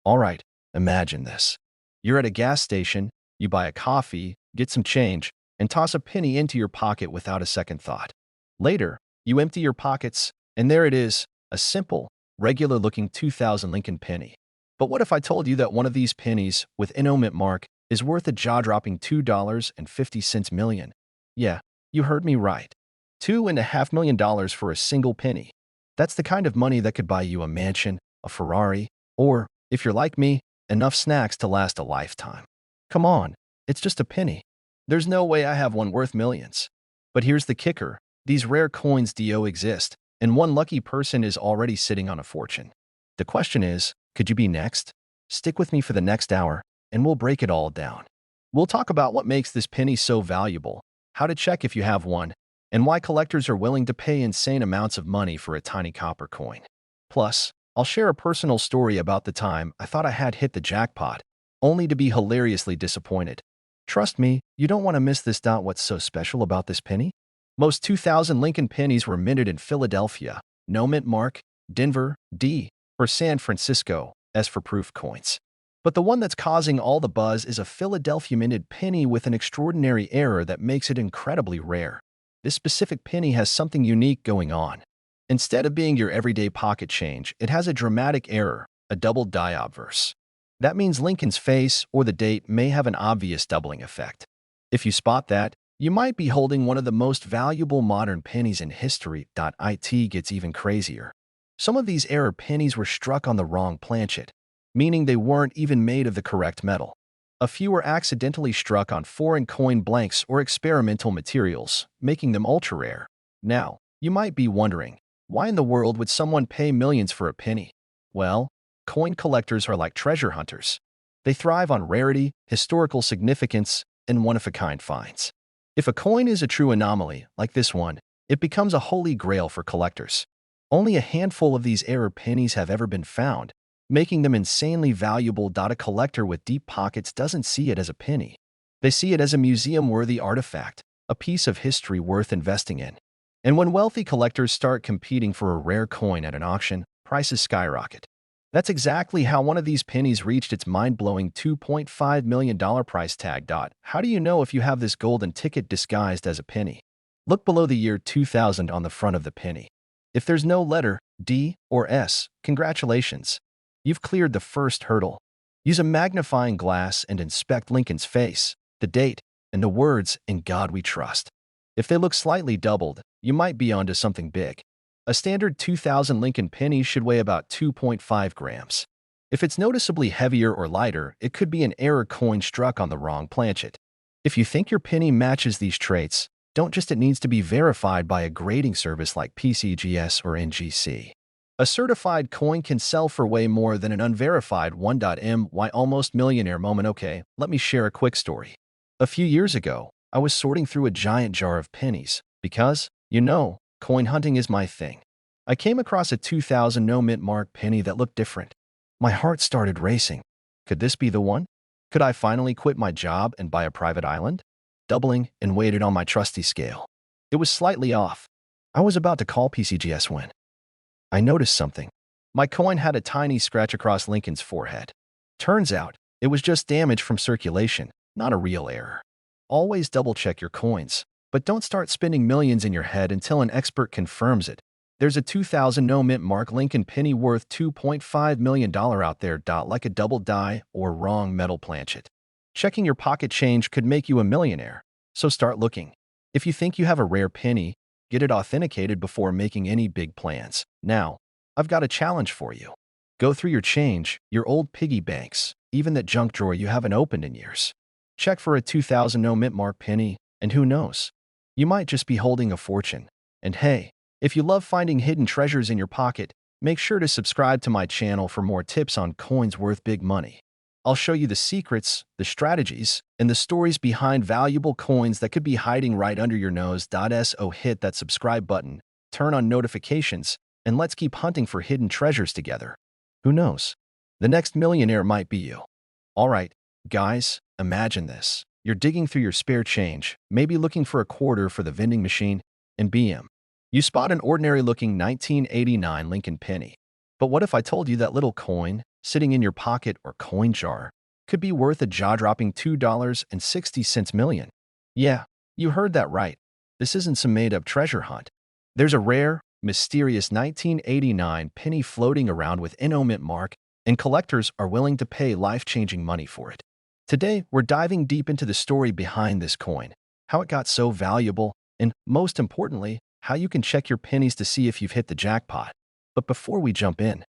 Alright, imagine this. You're at a gas station, you buy a coffee, get some change, and toss a penny into your pocket without a second thought. Later, you empty your pockets, and there it is, a simple, regular-looking 2000 Lincoln penny. But what if I told you that one of these pennies, with endowment mark, is worth a jaw-dropping $2.50 million? Yeah, you heard me right. $2.5 million for a single penny. That's the kind of money that could buy you a mansion, a Ferrari, or, if you're like me, enough snacks to last a lifetime. Come on, it's just a penny. There's no way I have one worth millions. But here's the kicker. These rare coins do exist, and one lucky person is already sitting on a fortune. The question is, could you be next? Stick with me for the next hour, and we'll break it all down. We'll talk about what makes this penny so valuable, how to check if you have one, and why collectors are willing to pay insane amounts of money for a tiny copper coin. Plus, I'll share a personal story about the time I thought I had hit the jackpot, only to be hilariously disappointed. Trust me, you don't want to miss this. What's so special about this penny? Most 2000 Lincoln pennies were minted in Philadelphia, no mint mark, Denver, D, or San Francisco, S for proof coins. But the one that's causing all the buzz is a Philadelphia minted penny with an extraordinary error that makes it incredibly rare. This specific penny has something unique going on. Instead of being your everyday pocket change, it has a dramatic error, a double die obverse. That means Lincoln's face or the date may have an obvious doubling effect. If you spot that, you might be holding one of the most valuable modern pennies in history. It gets even crazier. Some of these error pennies were struck on the wrong planchet, meaning they weren't even made of the correct metal. A few were accidentally struck on foreign coin blanks or experimental materials, making them ultra-rare. Now, you might be wondering, why in the world would someone pay millions for a penny? Well, coin collectors are like treasure hunters. They thrive on rarity, historical significance, and one-of-a-kind finds. If a coin is a true anomaly, like this one, it becomes a holy grail for collectors. Only a handful of these error pennies have ever been found, making them insanely valuable. A collector with deep pockets doesn't see it as a penny. They see it as a museum-worthy artifact, a piece of history worth investing in. And when wealthy collectors start competing for a rare coin at an auction, prices skyrocket. That's exactly how one of these pennies reached its mind-blowing $2.5 million price tag. How do you know if you have this golden ticket disguised as a penny? Look below the year 2000 on the front of the penny. If there's no letter D or S, congratulations. You've cleared the first hurdle. Use a magnifying glass and inspect Lincoln's face, the date, and the words, "In God We Trust." If they look slightly doubled, you might be onto something big. A standard 2000 Lincoln penny should weigh about 2.5 grams. If it's noticeably heavier or lighter, it could be an error coin struck on the wrong planchet. If you think your penny matches these traits, don't just it needs to be verified by a grading service like PCGS or NGC. A certified coin can sell for way more than an unverified one. My almost millionaire moment. Okay, let me share a quick story. A few years ago, I was sorting through a giant jar of pennies because, coin hunting is my thing. I came across a 2000 no mint mark penny that looked different. My heart started racing. Could this be the one? Could I finally quit my job and buy a private island? Doubling and weighed it on my trusty scale. It was slightly off. I was about to call PCGS when I noticed something. My coin had a tiny scratch across Lincoln's forehead. Turns out, it was just damage from circulation, not a real error. Always double-check your coins, but don't start spending millions in your head until an expert confirms it. There's a 2000 no mint mark Lincoln penny worth $2.5 million out there. Like a double die or wrong metal planchet. Checking your pocket change could make you a millionaire, so start looking. If you think you have a rare penny, get it authenticated before making any big plans. Now, I've got a challenge for you. Go through your change, your old piggy banks, even that junk drawer you haven't opened in years. Check for a 2000 no mint mark penny, and who knows? You might just be holding a fortune. And hey, if you love finding hidden treasures in your pocket, make sure to subscribe to my channel for more tips on coins worth big money. I'll show you the secrets, the strategies, and the stories behind valuable coins that could be hiding right under your nose. So hit that subscribe button, turn on notifications, and let's keep hunting for hidden treasures together. Who knows? The next millionaire might be you. All right, guys, imagine this. You're digging through your spare change, maybe looking for a quarter for the vending machine, and BM. You spot an ordinary-looking 1989 Lincoln penny. But what if I told you that little coin, sitting in your pocket or coin jar, could be worth a jaw-dropping $2.60 million. Yeah, you heard that right. This isn't some made-up treasure hunt. There's a rare, mysterious 1989 penny floating around with no mint mark, and collectors are willing to pay life-changing money for it. Today, we're diving deep into the story behind this coin, how it got so valuable, and most importantly, how you can check your pennies to see if you've hit the jackpot. But before we jump in,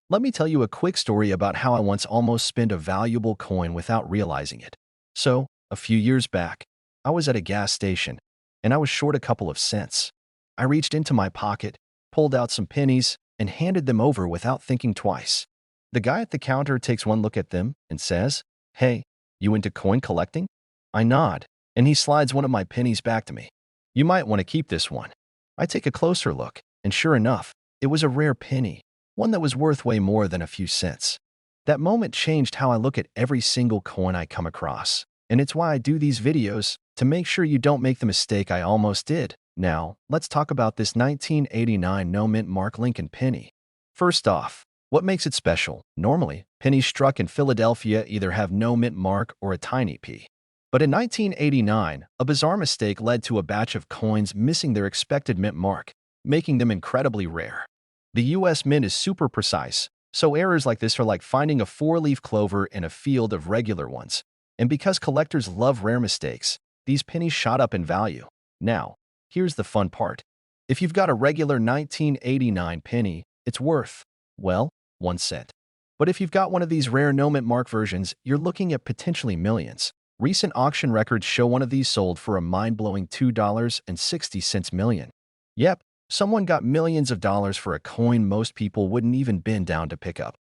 let me tell you a quick story about how I once almost spent a valuable coin without realizing it. So, a few years back, I was at a gas station, and I was short a couple of cents. I reached into my pocket, pulled out some pennies, and handed them over without thinking twice. The guy at the counter takes one look at them and says, "Hey, you into coin collecting?" I nod, and he slides one of my pennies back to me. "You might want to keep this one." I take a closer look, and sure enough, it was a rare penny, one that was worth way more than a few cents. That moment changed how I look at every single coin I come across, and it's why I do these videos, to make sure you don't make the mistake I almost did. Now, let's talk about this 1989 no mint mark Lincoln penny. First off, what makes it special? Normally, pennies struck in Philadelphia either have no mint mark or a tiny p. But in 1989, a bizarre mistake led to a batch of coins missing their expected mint mark, making them incredibly rare. The US Mint is super precise, so errors like this are like finding a four-leaf clover in a field of regular ones. And because collectors love rare mistakes, these pennies shot up in value. Now, here's the fun part. If you've got a regular 1989 penny, it's worth, well, 1 cent. But if you've got one of these rare no mint mark versions, you're looking at potentially millions. Recent auction records show one of these sold for a mind-blowing $2.60 million. Yep, someone got millions of dollars for a coin most people wouldn't even bend down to pick up.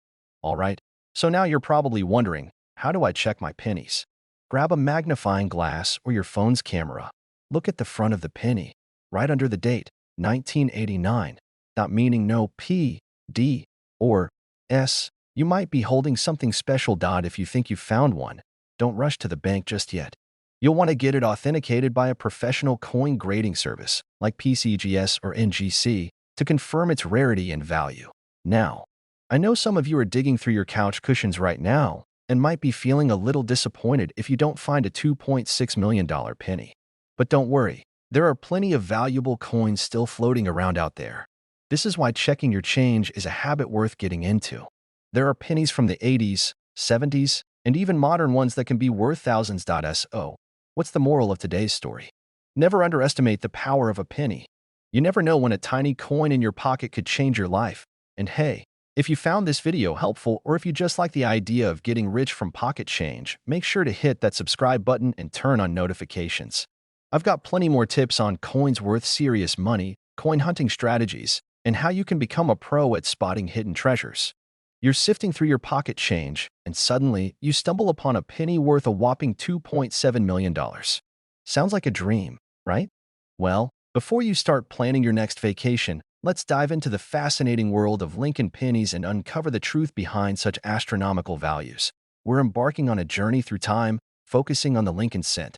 Alright, so now you're probably wondering, how do I check my pennies? Grab a magnifying glass or your phone's camera. Look at the front of the penny, right under the date, 1989, not meaning no P, D, or S. You might be holding something special. If you think you found one, don't rush to the bank just yet. You'll want to get it authenticated by a professional coin grading service, like PCGS or NGC, to confirm its rarity and value. Now, I know some of you are digging through your couch cushions right now and might be feeling a little disappointed if you don't find a $2.6 million penny. But don't worry, there are plenty of valuable coins still floating around out there. This is why checking your change is a habit worth getting into. There are pennies from the 80s, 70s, and even modern ones that can be worth thousands. So, what's the moral of today's story? Never underestimate the power of a penny. You never know when a tiny coin in your pocket could change your life. And hey, if you found this video helpful, or if you just like the idea of getting rich from pocket change, make sure to hit that subscribe button and turn on notifications. I've got plenty more tips on coins worth serious money, coin hunting strategies, and how you can become a pro at spotting hidden treasures. You're sifting through your pocket change, and suddenly you stumble upon a penny worth a whopping $2.7 million. Sounds like a dream, right? Well, before you start planning your next vacation, let's dive into the fascinating world of Lincoln pennies and uncover the truth behind such astronomical values. We're embarking on a journey through time, focusing on the Lincoln cent,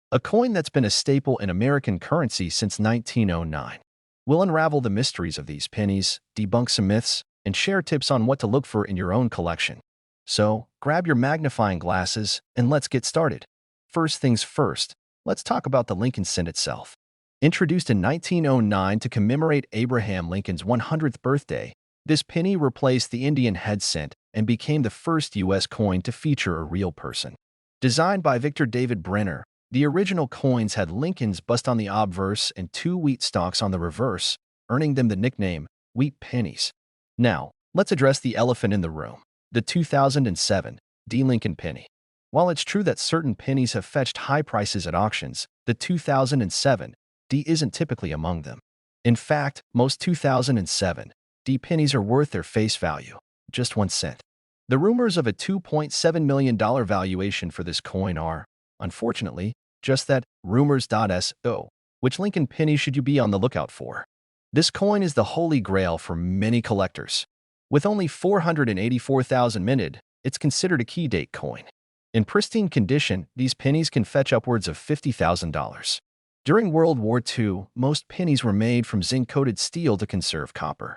a coin that's been a staple in American currency since 1909. We'll unravel the mysteries of these pennies, debunk some myths, and share tips on what to look for in your own collection. So, grab your magnifying glasses and let's get started. First things first, let's talk about the Lincoln cent itself. Introduced in 1909 to commemorate Abraham Lincoln's 100th birthday, this penny replaced the Indian head cent and became the first U.S. coin to feature a real person. Designed by Victor David Brenner, the original coins had Lincoln's bust on the obverse and 2 wheat stalks on the reverse, earning them the nickname wheat pennies. Now, let's address the elephant in the room, the 2007 D. Lincoln penny. While it's true that certain pennies have fetched high prices at auctions, the 2007 D isn't typically among them. In fact, most 2007 D pennies are worth their face value, just 1 cent. The rumors of a $2.7 million valuation for this coin are, unfortunately, just that, rumors.so. Which Lincoln penny should you be on the lookout for? This coin is the holy grail for many collectors. With only 484,000 minted, it's considered a key date coin. In pristine condition, these pennies can fetch upwards of $50,000. During World War II, most pennies were made from zinc-coated steel to conserve copper.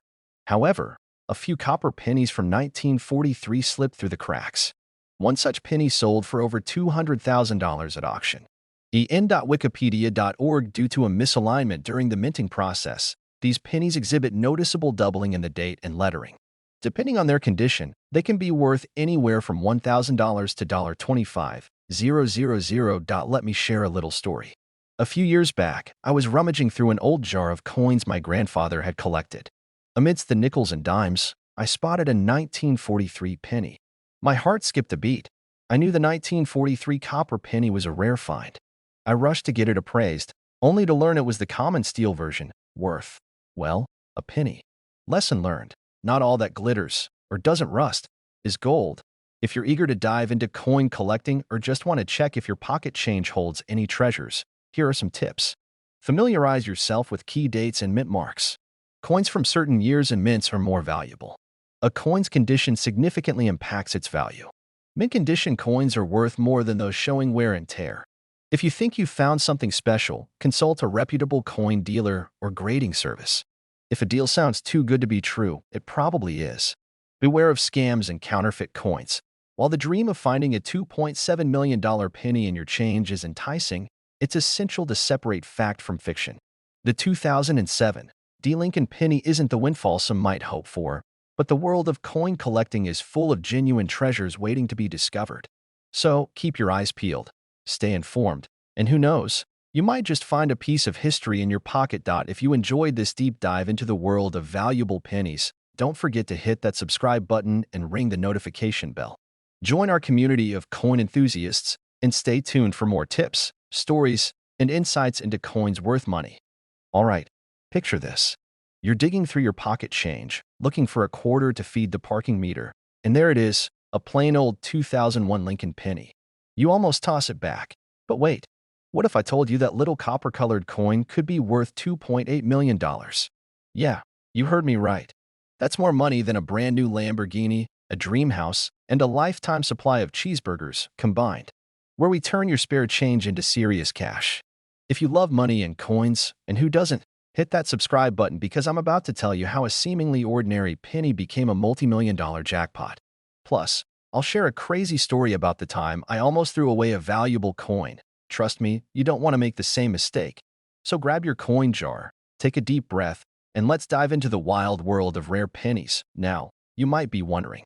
However, a few copper pennies from 1943 slipped through the cracks. One such penny sold for over $200,000 at auction. en.wikipedia.org. Due to a misalignment during the minting process, these pennies exhibit noticeable doubling in the date and lettering. Depending on their condition, they can be worth anywhere from $1,000 to $25,000. Let me share a little story. A few years back, I was rummaging through an old jar of coins my grandfather had collected. Amidst the nickels and dimes, I spotted a 1943 penny. My heart skipped a beat. I knew the 1943 copper penny was a rare find. I rushed to get it appraised, only to learn it was the common steel version, worth, well, a penny. Lesson learned: not all that glitters, or doesn't rust, is gold. If you're eager to dive into coin collecting or just want to check if your pocket change holds any treasures, here are some tips. Familiarize yourself with key dates and mint marks. Coins from certain years and mints are more valuable. A coin's condition significantly impacts its value. Mint condition coins are worth more than those showing wear and tear. If you think you've found something special, consult a reputable coin dealer or grading service. If a deal sounds too good to be true, it probably is. Beware of scams and counterfeit coins. While the dream of finding a $2.7 million penny in your change is enticing, it's essential to separate fact from fiction. The 2007 D. Lincoln penny isn't the windfall some might hope for, but the world of coin collecting is full of genuine treasures waiting to be discovered. So keep your eyes peeled, stay informed, and who knows, you might just find a piece of history in your pocket. If you enjoyed this deep dive into the world of valuable pennies, don't forget to hit that subscribe button and ring the notification bell. Join our community of coin enthusiasts and stay tuned for more tips, stories, and insights into coins worth money. All right, picture this. You're digging through your pocket change, looking for a quarter to feed the parking meter, and there it is, a plain old 2001 Lincoln penny. You almost toss it back. But wait, what if I told you that little copper-colored coin could be worth $2.8 million? Yeah, you heard me right. That's more money than a brand new Lamborghini, a dream house, and a lifetime supply of cheeseburgers combined, where we turn your spare change into serious cash. If you love money and coins, and who doesn't, hit that subscribe button because I'm about to tell you how a seemingly ordinary penny became a multi-million-dollar jackpot. Plus, I'll share a crazy story about the time I almost threw away a valuable coin. Trust me, you don't want to make the same mistake. So grab your coin jar, take a deep breath, and let's dive into the wild world of rare pennies. Now, you might be wondering,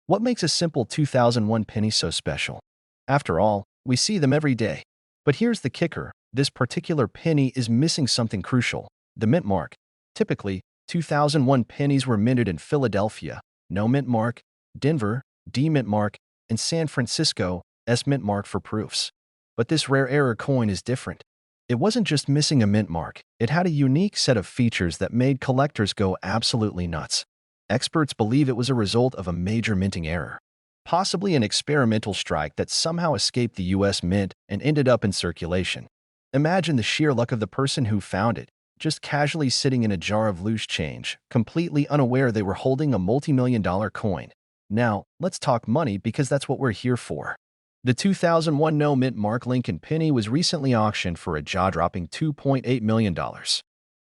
what makes a simple 2001 penny so special? After all, we see them every day. But here's the kicker: this particular penny is missing something crucial: the mint mark. Typically, 2001 pennies were minted in Philadelphia, no mint mark, Denver, D mint mark, and San Francisco, S mint mark for proofs. But this rare error coin is different. It wasn't just missing a mint mark, it had a unique set of features that made collectors go absolutely nuts. Experts believe it was a result of a major minting error, possibly an experimental strike that somehow escaped the US Mint and ended up in circulation. Imagine the sheer luck of the person who found it, just casually sitting in a jar of loose change, completely unaware they were holding a multi-million-dollar coin. Now, let's talk money because that's what we're here for. The 2001 no mint mark Lincoln penny was recently auctioned for a jaw-dropping $2.8 million.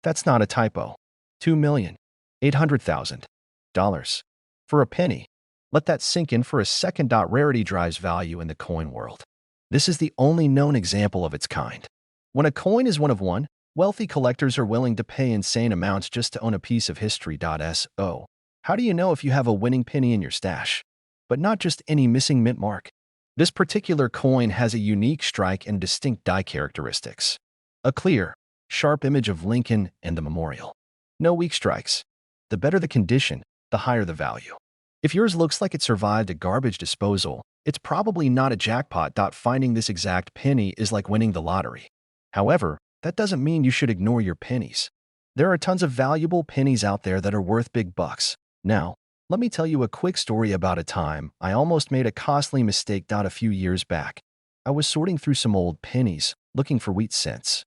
That's not a typo. $2,800,000. For a penny. Let that sink in for a second. Rarity drives value in the coin world. This is the only known example of its kind. When a coin is one of one, wealthy collectors are willing to pay insane amounts just to own a piece of history. So, how do you know if you have a winning penny in your stash? But not just any missing mint mark. This particular coin has a unique strike and distinct die characteristics. A clear, sharp image of Lincoln and the memorial. No weak strikes. The better the condition, the higher the value. If yours looks like it survived a garbage disposal, it's probably not a jackpot. Finding this exact penny is like winning the lottery. However, that doesn't mean you should ignore your pennies. There are tons of valuable pennies out there that are worth big bucks. Now, let me tell you a quick story about a time I almost made a costly mistake. A few years back, I was sorting through some old pennies, looking for wheat cents,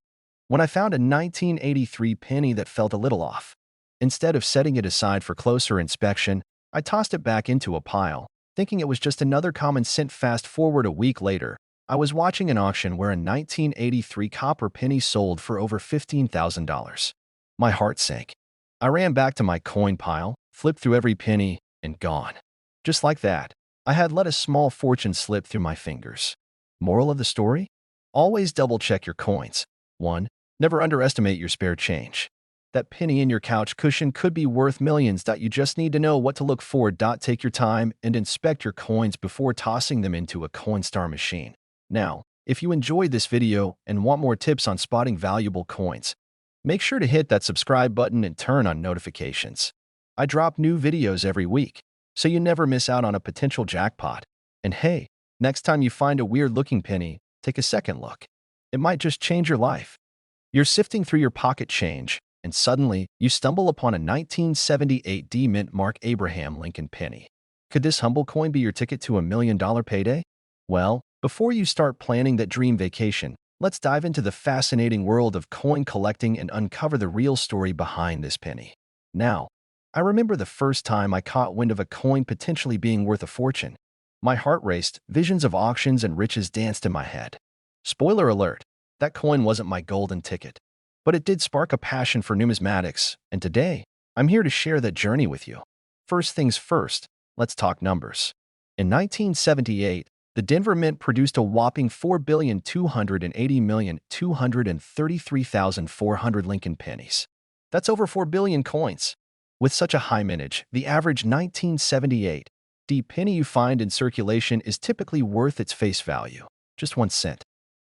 when I found a 1983 penny that felt a little off. Instead of setting it aside for closer inspection, I tossed it back into a pile, thinking it was just another common cent. Fast forward a week later, I was watching an auction where a 1983 copper penny sold for over $15,000. My heart sank. I ran back to my coin pile, flip through every penny, and gone. Just like that, I had let a small fortune slip through my fingers. Moral of the story? Always double-check your coins. 1. Never underestimate your spare change. That penny in your couch cushion could be worth millions. You just need to know what to look for. Take your time and inspect your coins before tossing them into a Coinstar machine. Now, if you enjoyed this video and want more tips on spotting valuable coins, make sure to hit that subscribe button and turn on notifications. I drop new videos every week, so you never miss out on a potential jackpot. And hey, next time you find a weird-looking penny, take a second look. It might just change your life. You're sifting through your pocket change, and suddenly you stumble upon a 1978 D Mint Mark Abraham Lincoln penny. Could this humble coin be your ticket to $1 million payday? Well, before you start planning that dream vacation, let's dive into the fascinating world of coin collecting and uncover the real story behind this penny. Now, I remember the first time I caught wind of a coin potentially being worth a fortune. My heart raced, visions of auctions and riches danced in my head. Spoiler alert, that coin wasn't my golden ticket. But it did spark a passion for numismatics, and today, I'm here to share that journey with you. First things first, let's talk numbers. In 1978, the Denver Mint produced a whopping 4,280,233,400 Lincoln pennies. That's over 4 billion coins. With such a high mintage, the average 1978 D penny you find in circulation is typically worth its face value, just 1 cent.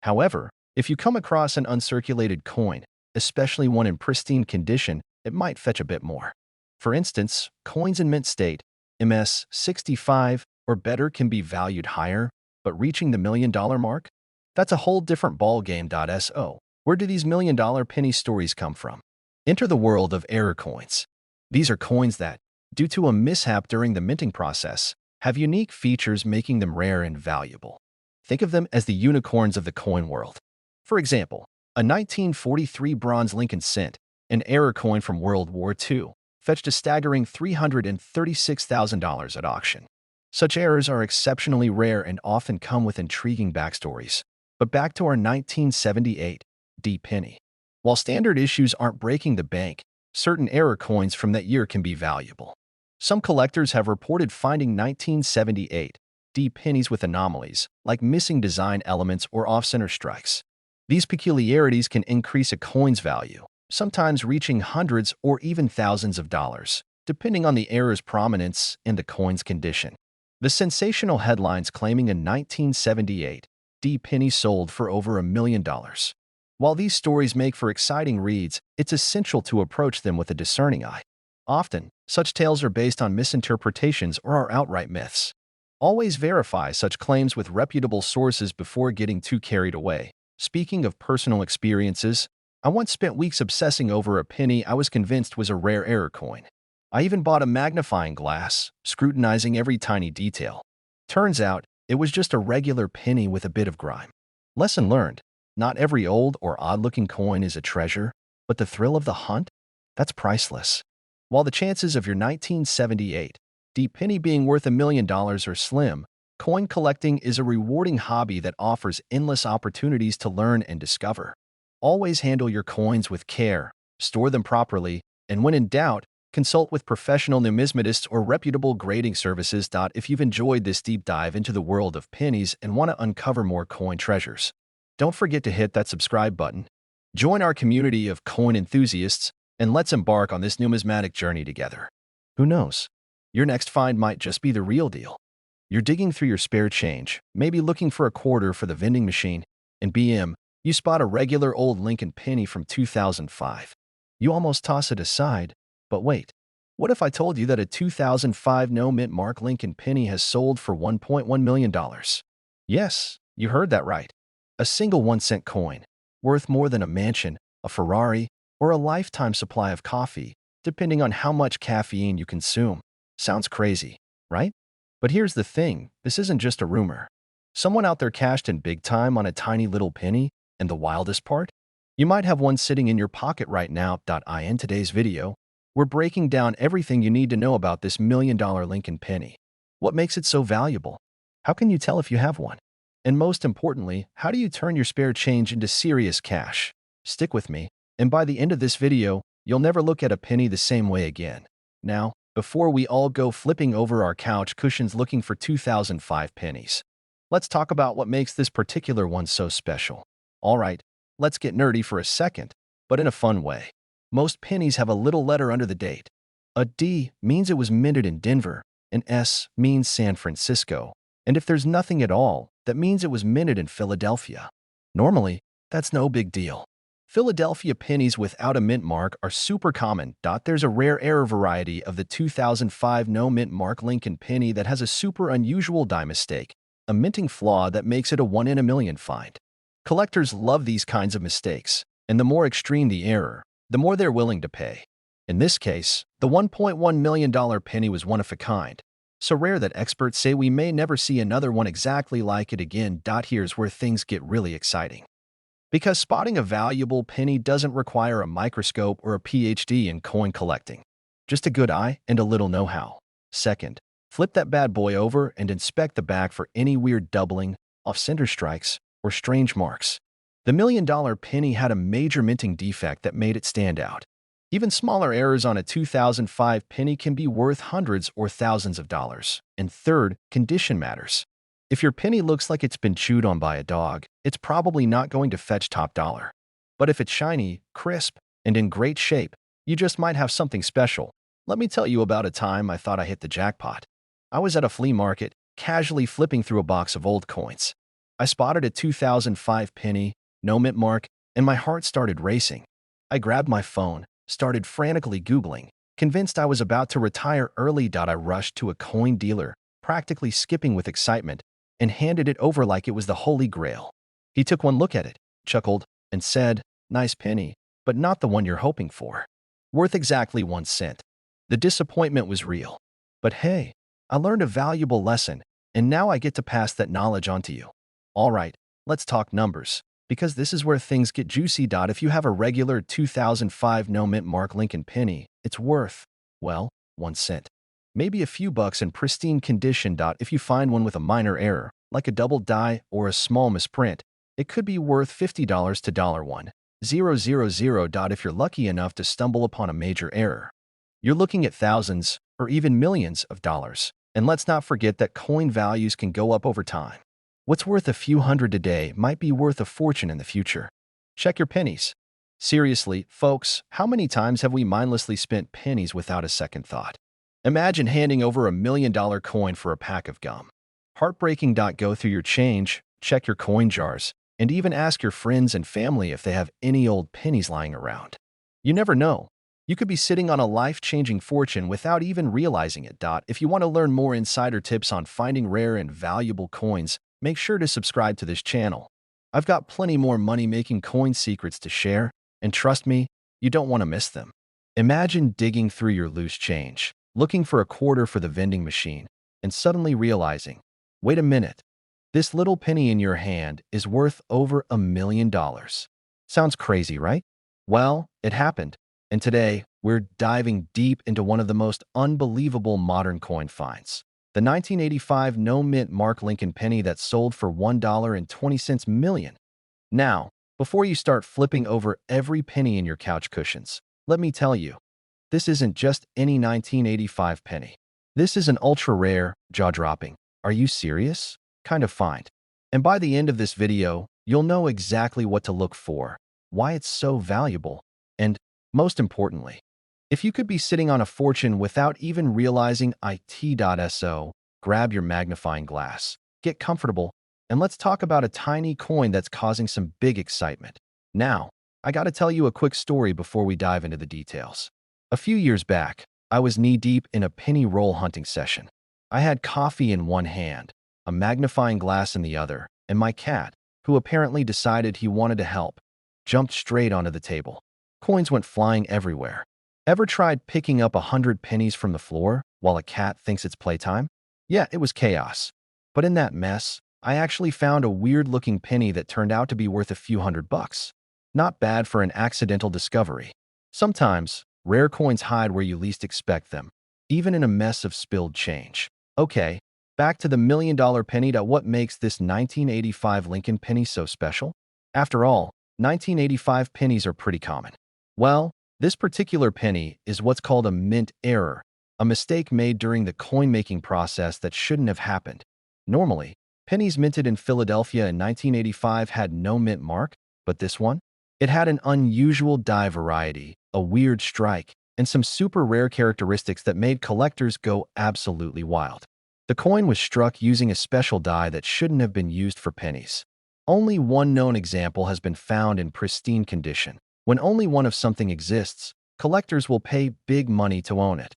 However, if you come across an uncirculated coin, especially one in pristine condition, it might fetch a bit more. For instance, coins in mint state, MS 65 or better, can be valued higher, but reaching the $1 million mark? That's a whole different ballgame. So, where do these $1 million penny stories come from? Enter the world of error coins. These are coins that, due to a mishap during the minting process, have unique features making them rare and valuable. Think of them as the unicorns of the coin world. For example, a 1943 bronze Lincoln cent, an error coin from World War II, fetched a staggering $336,000 at auction. Such errors are exceptionally rare and often come with intriguing backstories. But back to our 1978 D penny. While standard issues aren't breaking the bank, certain error coins from that year can be valuable. Some collectors have reported finding 1978 D pennies with anomalies, like missing design elements or off-center strikes. These peculiarities can increase a coin's value, sometimes reaching hundreds or even thousands of dollars, depending on the error's prominence and the coin's condition. The sensational headlines claiming a 1978 D penny sold for over $1 million. While these stories make for exciting reads, it's essential to approach them with a discerning eye. Often, such tales are based on misinterpretations or are outright myths. Always verify such claims with reputable sources before getting too carried away. Speaking of personal experiences, I once spent weeks obsessing over a penny I was convinced was a rare error coin. I even bought a magnifying glass, scrutinizing every tiny detail. Turns out, it was just a regular penny with a bit of grime. Lesson learned: not every old or odd-looking coin is a treasure, but the thrill of the hunt? That's priceless. While the chances of your 1978 D penny being worth $1 million are slim, coin collecting is a rewarding hobby that offers endless opportunities to learn and discover. Always handle your coins with care, store them properly, and when in doubt, consult with professional numismatists or reputable grading services. If you've enjoyed this deep dive into the world of pennies and want to uncover more coin treasures, don't forget to hit that subscribe button. Join our community of coin enthusiasts, and let's embark on this numismatic journey together. Who knows? Your next find might just be the real deal. You're digging through your spare change, maybe looking for a quarter for the vending machine, and you spot a regular old Lincoln penny from 2005. You almost toss it aside, but wait. What if I told you that a 2005 no-mint Mark Lincoln penny has sold for $1.1 million? Yes, you heard that right. A single 1-cent coin, worth more than a mansion, a Ferrari, or a lifetime supply of coffee, depending on how much caffeine you consume. Sounds crazy, right? But here's the thing, this isn't just a rumor. Someone out there cashed in big time on a tiny little penny, and the wildest part? You might have one sitting in your pocket right now. In today's video, we're breaking down everything you need to know about this $1 million Lincoln penny. What makes it so valuable? How can you tell if you have one? And most importantly, how do you turn your spare change into serious cash? Stick with me, and by the end of this video, you'll never look at a penny the same way again. Now, before we all go flipping over our couch cushions looking for 2005 pennies. Let's talk about what makes this particular one so special. All right, let's get nerdy for a second, but in a fun way. Most pennies have a little letter under the date. A D means it was minted in Denver, an S means San Francisco, and if there's nothing at all, that means it was minted in Philadelphia. Normally, that's no big deal. Philadelphia pennies without a mint mark are super common. There's a rare error variety of the 2005 no mint mark Lincoln penny that has a super unusual die mistake, a minting flaw that makes it a 1 in a million find. Collectors love these kinds of mistakes, and the more extreme the error, the more they're willing to pay. In this case, the $1.1 million penny was one of a kind, so rare that experts say we may never see another one exactly like it again. Here's where things get really exciting. Because spotting a valuable penny doesn't require a microscope or a PhD in coin collecting. Just a good eye and a little know-how. Second, flip that bad boy over and inspect the back for any weird doubling, off-center strikes, or strange marks. The $1 million penny had a major minting defect that made it stand out. Even smaller errors on a 2005 penny can be worth hundreds or thousands of dollars. And third, condition matters. If your penny looks like it's been chewed on by a dog, it's probably not going to fetch top dollar. But if it's shiny, crisp, and in great shape, you just might have something special. Let me tell you about a time I thought I hit the jackpot. I was at a flea market, casually flipping through a box of old coins. I spotted a 2005 penny, no mint mark, and my heart started racing. I grabbed my phone, started frantically Googling, convinced I was about to retire early. I rushed to a coin dealer, practically skipping with excitement, and handed it over like it was the Holy Grail. He took one look at it, chuckled, and said, "Nice penny, but not the one you're hoping for. Worth exactly 1 cent. The disappointment was real. But hey, I learned a valuable lesson, and now I get to pass that knowledge on to you. All right, let's talk numbers, because this is where things get juicy. If you have a regular 2005 no mint mark Lincoln penny, it's worth, well, 1 cent. Maybe a few bucks in pristine condition. If you find one with a minor error, like a double die or a small misprint, it could be worth $50 to $1,000. If you're lucky enough to stumble upon a major error, you're looking at thousands or even millions of dollars. And let's not forget that coin values can go up over time. What's worth a few hundred today might be worth a fortune in the future. Check your pennies. Seriously, folks, how many times have we mindlessly spent pennies without a second thought? Imagine handing over $1 million coin for a pack of gum. Heartbreaking. Go through your change, check your coin jars, and even ask your friends and family if they have any old pennies lying around. You never know. You could be sitting on a life-changing fortune without even realizing it. If you want to learn more insider tips on finding rare and valuable coins, make sure to subscribe to this channel. I've got plenty more money-making coin secrets to share, and trust me, you don't want to miss them. Imagine digging through your loose change, looking for a quarter for the vending machine, and suddenly realizing, wait a minute, this little penny in your hand is worth over $1 million. Sounds crazy, right? Well, it happened, and today we're diving deep into one of the most unbelievable modern coin finds. The 1985 no mint mark Lincoln penny that sold for $1.20 million. Now, before you start flipping over every penny in your couch cushions, let me tell you, this isn't just any 1985 penny. This is an ultra-rare, jaw-dropping, are you serious? Kind of find. And by the end of this video, you'll know exactly what to look for, why it's so valuable, and, most importantly, if you could be sitting on a fortune without even realizing it. Grab your magnifying glass, get comfortable, and let's talk about a tiny coin that's causing some big excitement. Now, I gotta tell you a quick story before we dive into the details. A few years back, I was knee-deep in a penny roll hunting session. I had coffee in one hand, a magnifying glass in the other, and my cat, who apparently decided he wanted to help, jumped straight onto the table. Coins went flying everywhere. Ever tried picking up 100 pennies from the floor while a cat thinks it's playtime? Yeah, it was chaos. But in that mess, I actually found a weird-looking penny that turned out to be worth a few $100. Not bad for an accidental discovery. Sometimes, rare coins hide where you least expect them, even in a mess of spilled change. Okay, back to the $1 million penny. What makes this 1985 Lincoln penny so special? After all, 1985 pennies are pretty common. Well, this particular penny is what's called a mint error, a mistake made during the coin-making process that shouldn't have happened. Normally, pennies minted in Philadelphia in 1985 had no mint mark, but this one? It had an unusual die variety, a weird strike, and some super rare characteristics that made collectors go absolutely wild. The coin was struck using a special die that shouldn't have been used for pennies. Only one known example has been found in pristine condition. When only one of something exists, collectors will pay big money to own it.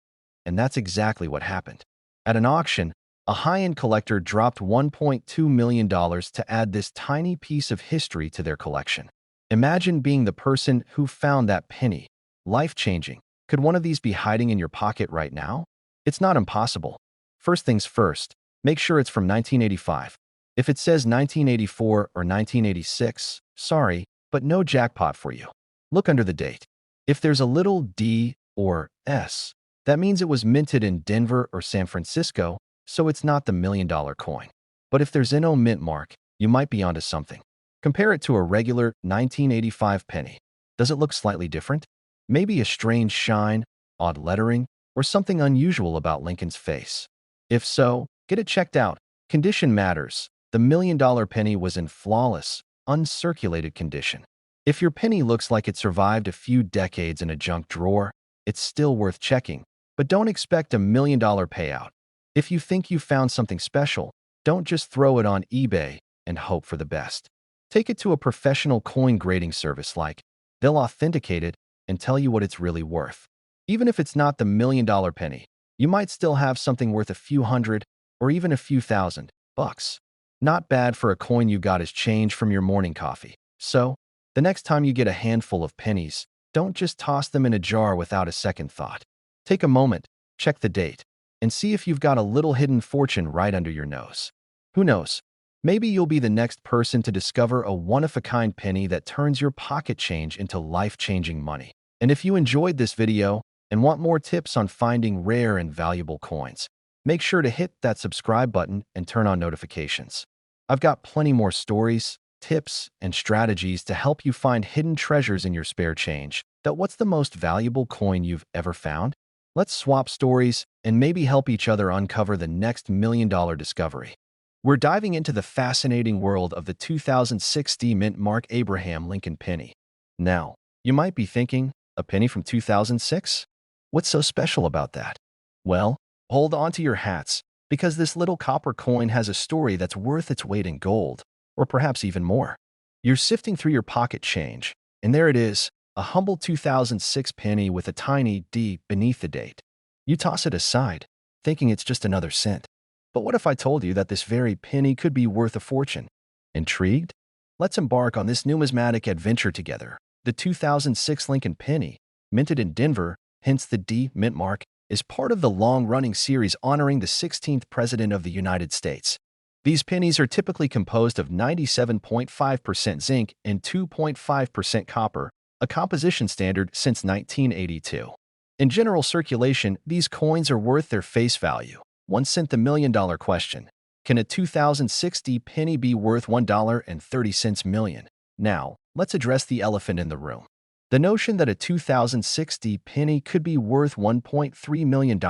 And that's exactly what happened. At an auction, a high-end collector dropped $1.2 million to add this tiny piece of history to their collection. Imagine being the person who found that penny. Life-changing. Could one of these be hiding in your pocket right now? It's not impossible. First things first, make sure it's from 1985. If it says 1984 or 1986, sorry, but no jackpot for you. Look under the date. If there's a little D or S, that means it was minted in Denver or San Francisco, so it's not the million-dollar coin. But if there's no mint mark, you might be onto something. Compare it to a regular 1985 penny. Does it look slightly different? Maybe a strange shine, odd lettering, or something unusual about Lincoln's face. If so, get it checked out. Condition matters. The million-dollar penny was in flawless, uncirculated condition. If your penny looks like it survived a few decades in a junk drawer, it's still worth checking, but don't expect a million-dollar payout. If you think you found something special, don't just throw it on eBay and hope for the best. Take it to a professional coin grading service they'll authenticate it and tell you what it's really worth. Even if it's not the million-dollar penny, you might still have something worth a few hundred or even a few $1,000. Not bad for a coin you got as change from your morning coffee. So, the next time you get a handful of pennies, don't just toss them in a jar without a second thought. Take a moment, check the date, and see if you've got a little hidden fortune right under your nose. Who knows? Maybe you'll be the next person to discover a one-of-a-kind penny that turns your pocket change into life-changing money. And if you enjoyed this video and want more tips on finding rare and valuable coins, make sure to hit that subscribe button and turn on notifications. I've got plenty more stories, tips, and strategies to help you find hidden treasures in your spare change. What's the most valuable coin you've ever found? Let's swap stories and maybe help each other uncover the next million-dollar discovery. We're diving into the fascinating world of the 2006 mint mark Abraham Lincoln penny. Now, you might be thinking, a penny from 2006? What's so special about that? Well, hold on to your hats, because this little copper coin has a story that's worth its weight in gold, or perhaps even more. You're sifting through your pocket change, and there it is, a humble 2006 penny with a tiny D beneath the date. You toss it aside, thinking it's just another cent. But what if I told you that this very penny could be worth a fortune? Intrigued? Let's embark on this numismatic adventure together. The 2006 Lincoln penny, minted in Denver, hence the D mint mark, is part of the long-running series honoring the 16th President of the United States. These pennies are typically composed of 97.5% zinc and 2.5% copper, a composition standard since 1982. In general circulation, these coins are worth their face value. One cent the million-dollar question. Can a 2060 penny be worth $1.30 million? Now, let's address the elephant in the room. The notion that a 2060 penny could be worth $1.3 million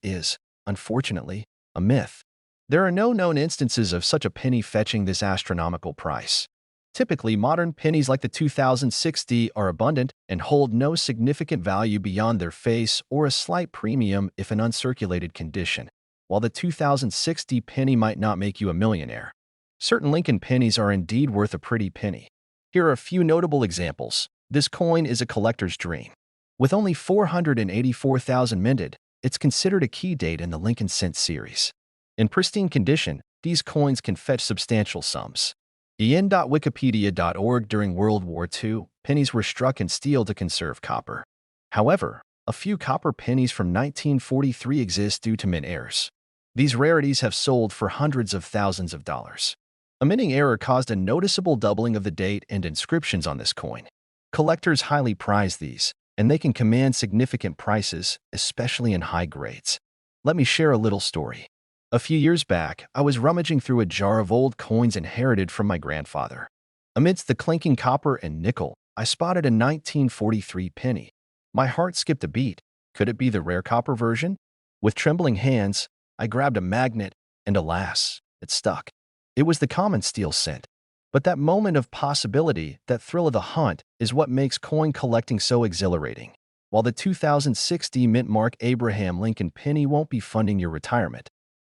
is, unfortunately, a myth. There are no known instances of such a penny fetching this astronomical price. Typically, modern pennies like the 2060 are abundant and hold no significant value beyond their face or a slight premium if in uncirculated condition. While the 2060 penny might not make you a millionaire, certain Lincoln pennies are indeed worth a pretty penny. Here are a few notable examples. This coin is a collector's dream. With only 484,000 minted, it's considered a key date in the Lincoln cent series. In pristine condition, these coins can fetch substantial sums. en.wikipedia.org During World War II, pennies were struck in steel to conserve copper. However, a few copper pennies from 1943 exist due to mint errors. These rarities have sold for hundreds of thousands of dollars. A minting error caused a noticeable doubling of the date and inscriptions on this coin. Collectors highly prize these, and they can command significant prices, especially in high grades. Let me share a little story. A few years back, I was rummaging through a jar of old coins inherited from my grandfather. Amidst the clinking copper and nickel, I spotted a 1943 penny. My heart skipped a beat. Could it be the rare copper version? With trembling hands, I grabbed a magnet, and alas, it stuck. It was the common steel cent. But that moment of possibility, that thrill of the hunt, is what makes coin collecting so exhilarating. While the 2060 mint mark Abraham Lincoln penny won't be funding your retirement,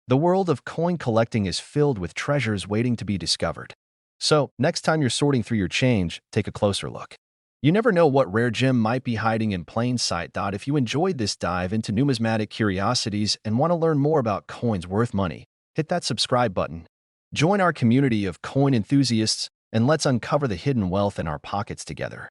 the world of coin collecting is filled with treasures waiting to be discovered. So, next time you're sorting through your change, take a closer look. You never know what rare gem might be hiding in plain sight. If you enjoyed this dive into numismatic curiosities and want to learn more about coins worth money, hit that subscribe button. Join our community of coin enthusiasts, and let's uncover the hidden wealth in our pockets together.